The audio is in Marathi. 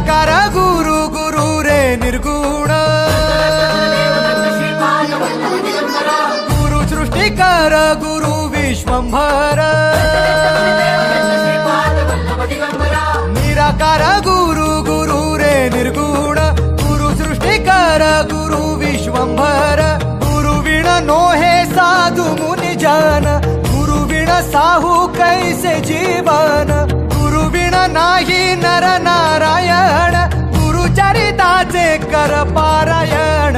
निराकार गुरु गुरु रे निर्गुण गुरु सृष्टिकर गुरु विश्वंभर निराकार गुरु गुरु रे निर्गुण गुरु सृष्टिकर गुरु विश्वंभर गुरु विण नोहे साधु मुनि जन गुरु विण साहू कैसे जीवन गुरु विण नाही नर नारायण गुरु चरिताचे कर पारायण